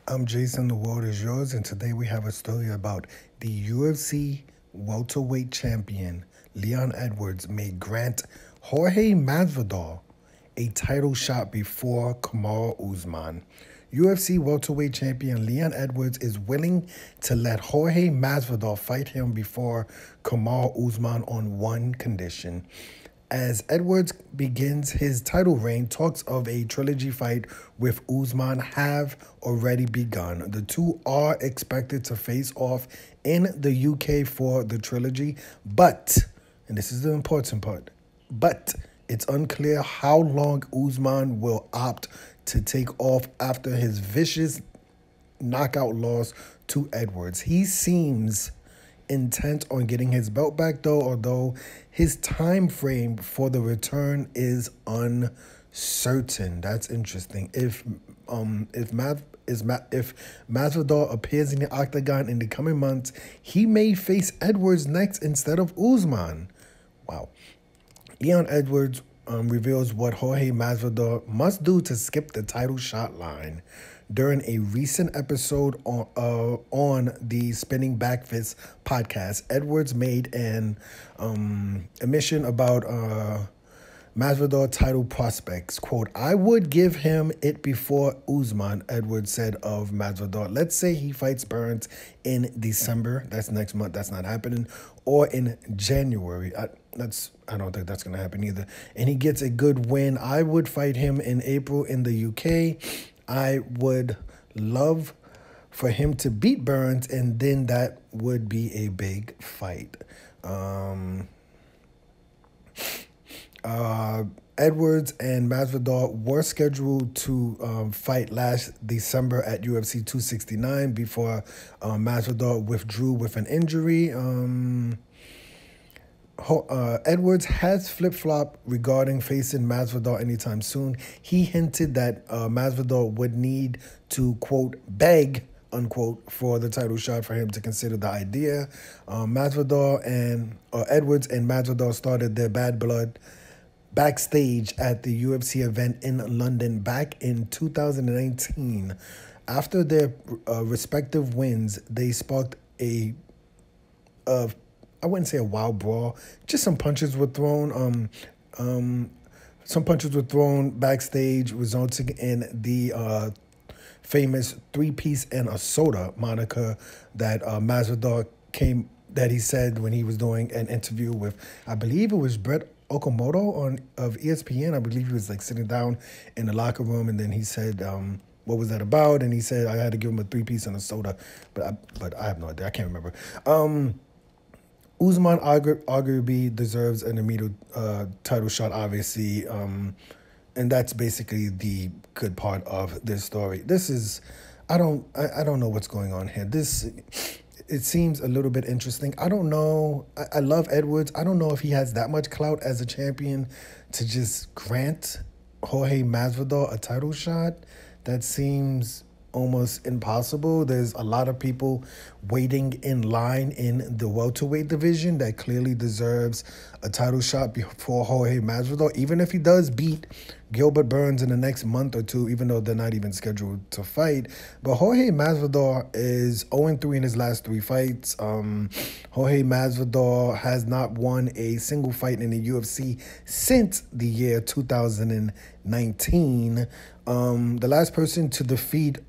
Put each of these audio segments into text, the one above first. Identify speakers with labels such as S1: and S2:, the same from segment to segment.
S1: I'm Jason, the world is yours, and today we have a story about the UFC welterweight champion, Leon Edwards, may grant Jorge Masvidal a title shot before Kamaru Usman. UFC welterweight champion Leon Edwards is willing to let Jorge Masvidal fight him before Kamaru Usman on one condition. As Edwards begins his title reign, talks of a trilogy fight with Usman have already begun. The two are expected to face off in the UK for the trilogy, but, and this is the important part, but it's unclear how long Usman will opt to take off after his vicious knockout loss to Edwards. He seems intent on getting his belt back, though, although his time frame for the return is uncertain. That's interesting. If Masvidal appears in the octagon in the coming months, he may face Edwards next instead of Usman. Wow. Leon Edwards reveals what Jorge Masvidal must do to skip the title shot line. During a recent episode on the Spinning Back Fist podcast, Edwards made an admission about Masvidal title prospects. Quote, "I would give him it before Usman," Edwards said of Masvidal. "Let's say he fights Burns in December. That's next month. That's not happening. Or in January. I don't think that's going to happen either. And he gets a good win. I would fight him in April in the UK. I would love for him to beat Burns, and then that would be a big fight." Edwards and Masvidal were scheduled to fight last December at UFC 269 before Masvidal withdrew with an injury. Edwards has flip-flopped regarding facing Masvidal anytime soon. He hinted that Masvidal would need to, quote, beg, unquote, for the title shot for him to consider the idea. Edwards and Masvidal started their bad blood backstage at the UFC event in London back in 2019. After their respective wins, they sparked I wouldn't say a wild brawl, just some punches were thrown. Some punches were thrown backstage, resulting in the famous three-piece and a soda moniker that Masvidal that he said when he was doing an interview with, I believe it was Brett Okamoto of ESPN. I believe he was like sitting down in the locker room, and then he said, what was that about? And he said, I had to give him a three-piece and a soda, but I have no idea. I can't remember. Usman arguably deserves an immediate title shot, obviously, and that's basically the good part of this story. This is, I don't know what's going on here. It seems a little bit interesting. I don't know. I love Edwards. I don't know if he has that much clout as a champion to just grant Jorge Masvidal a title shot. That seems almost impossible. There's a lot of people waiting in line in the welterweight division that clearly deserves a title shot before Jorge Masvidal, even if he does beat Gilbert Burns in the next month or two, even though they're not even scheduled to fight. But Jorge Masvidal is 0-3 in his last 3 fights. Jorge Masvidal has not won a single fight in the UFC since the year 2019. The last person to defeat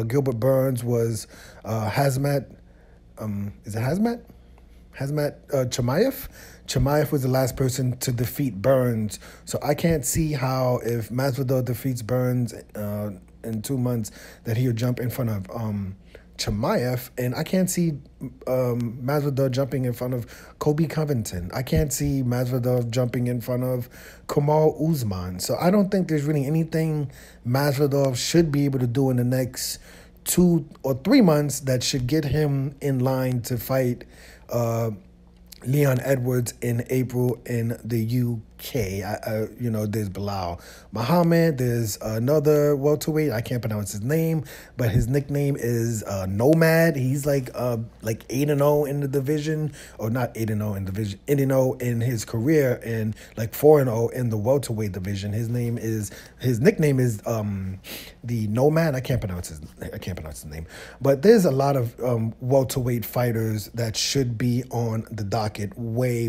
S1: Gilbert Burns was Hazmat. Is it Hazmat? Chimaev? Chimaev was the last person to defeat Burns. So I can't see how, if Masvidal defeats Burns in 2 months, that he'll jump in front of Chimaev. And I can't see Masvidal jumping in front of Kobe Covington. I can't see Masvidal jumping in front of Kamaru Usman. So I don't think there's really anything Masvidal should be able to do in the next 2 or 3 months that should get him in line to fight Leon Edwards in April in the K. There's Bilal Muhammad. There's another welterweight. I can't pronounce his name, but his nickname is Nomad. He's like 8-0 in the division, or not 8-0 in the division, 8-0 in his career, and like 4-0 in the welterweight division. His nickname is the Nomad. I can't pronounce his name, but there's a lot of welterweight fighters that should be on the docket way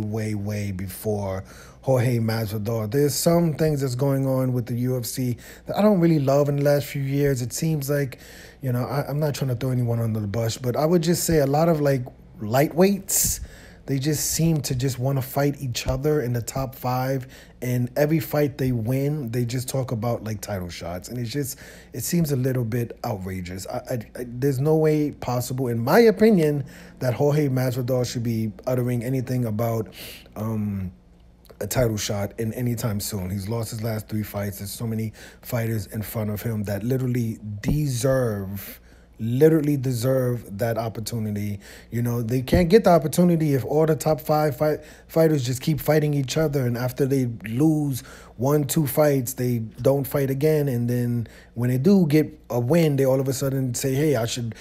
S1: before Jorge Masvidal. There's some things that's going on with the UFC that I don't really love in the last few years. It seems like, I'm not trying to throw anyone under the bus, but I would just say a lot of like lightweights, they just seem to just want to fight each other in the top 5, and every fight they win, they just talk about like title shots, and it seems a little bit outrageous. There's no way possible, in my opinion, that Jorge Masvidal should be uttering anything about a title shot in any time soon. He's lost his last 3 fights. There's so many fighters in front of him that literally deserve that opportunity. They can't get the opportunity if all the top 5 fighters just keep fighting each other, and after they lose 1-2 fights, they don't fight again, and then when they do get a win, they all of a sudden say, hey, I should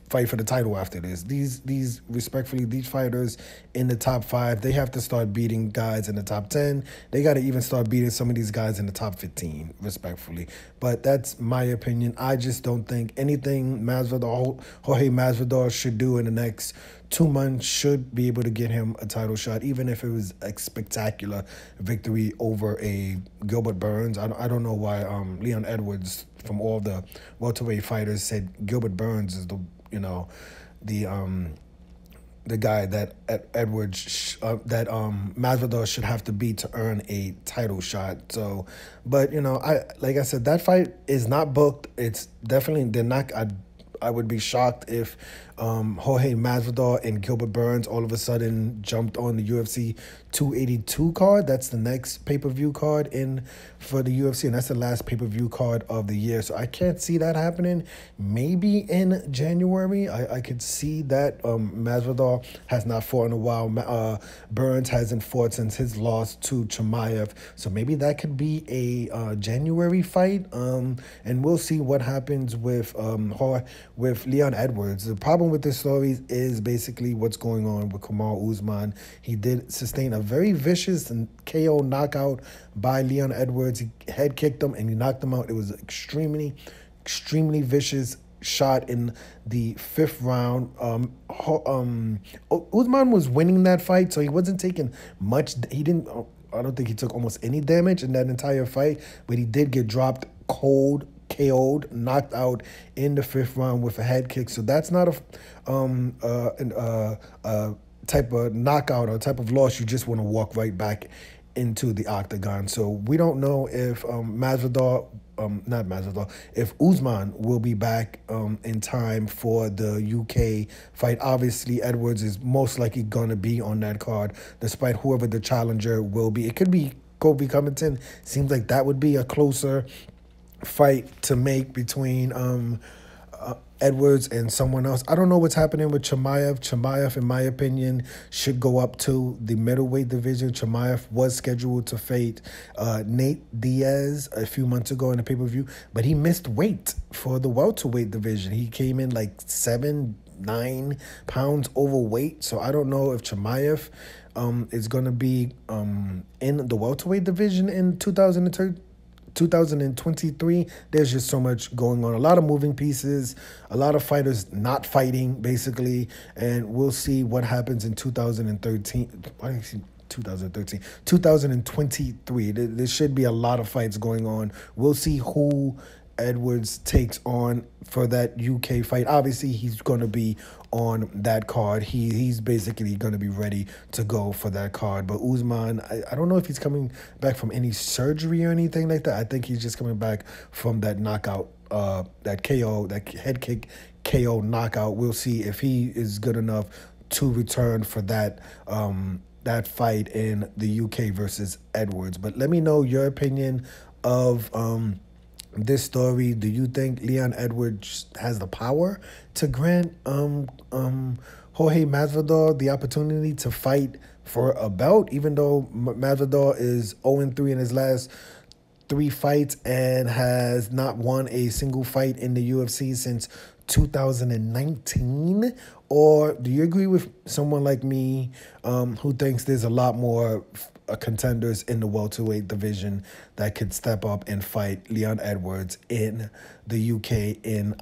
S1: fight for the title after this. These fighters in the top 5, they have to start beating guys in the top 10. They got to even start beating some of these guys in the top 15, respectfully. But that's my opinion. I just don't think anything Jorge Masvidal should do in the next 2 months should be able to get him a title shot, even if it was a spectacular victory over a Gilbert Burns. I don't know why Leon Edwards, from all the welterweight fighters, said Gilbert Burns is the guy that Masvidal should have to beat to earn a title shot. So, but like I said, that fight is not booked. It's definitely, they're not. I would be shocked if Jorge Masvidal and Gilbert Burns all of a sudden jumped on the UFC 282 card. That's the next pay-per-view card for the UFC, and that's the last pay-per-view card of the year. So I can't see that happening. Maybe in January, I could see that. Masvidal has not fought in a while. Burns hasn't fought since his loss to Chimaev. So maybe that could be a January fight. And we'll see what happens with Leon Edwards. The problem with this story is basically what's going on with Kamaru Usman. He did sustain a very vicious and KO knockout by Leon Edwards. He head kicked him and he knocked him out. It was extremely vicious shot in the 5th round. Usman was winning that fight, so he wasn't taking much. I don't think he took almost any damage in that entire fight, but he did get dropped cold, KO'd, knocked out in the 5th round with a head kick. So that's not a type of knockout or type of loss you just want to walk right back into the octagon. So we don't know if if Usman will be back in time for the UK fight. Obviously, Edwards is most likely going to be on that card, despite whoever the challenger will be. It could be Kobe Covington. Seems like that would be a closer fight to make between Edwards and someone else. I don't know what's happening with Chimaev. Chimaev, in my opinion, should go up to the middleweight division. Chimaev was scheduled to fight Nate Diaz a few months ago in the pay-per-view, but he missed weight for the welterweight division. He came in like 7-9 pounds overweight. So I don't know if Chimaev is going to be in the welterweight division in 2023. There's just so much going on. A lot of moving pieces, a lot of fighters not fighting, basically, and we'll see what happens in 2023. There should be a lot of fights going on. We'll see who Edwards takes on for that UK fight. Obviously, he's going to be on that card. He's basically going to be ready to go for that card. But Usman, I don't know if he's coming back from any surgery or anything like that. I think he's just coming back from that knockout, that KO, that head kick KO knockout. We'll see if he is good enough to return for that that fight in the UK versus Edwards. But let me know your opinion of this story. Do you think Leon Edwards has the power to grant Jorge Masvidal the opportunity to fight for a belt, even though Masvidal is 0-3 in his last 3 fights and has not won a single fight in the UFC since 2019? Or do you agree with someone like me who thinks there's a lot more contenders in the welterweight division that could step up and fight Leon Edwards in the UK in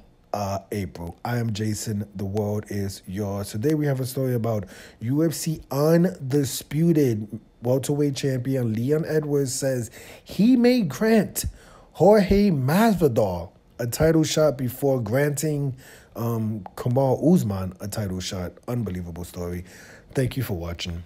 S1: April? I am Jason. The world is yours. Today we have a story about UFC undisputed welterweight champion Leon Edwards says he may grant Jorge Masvidal a title shot before granting Kamaru Usman a title shot. Unbelievable story. Thank you for watching.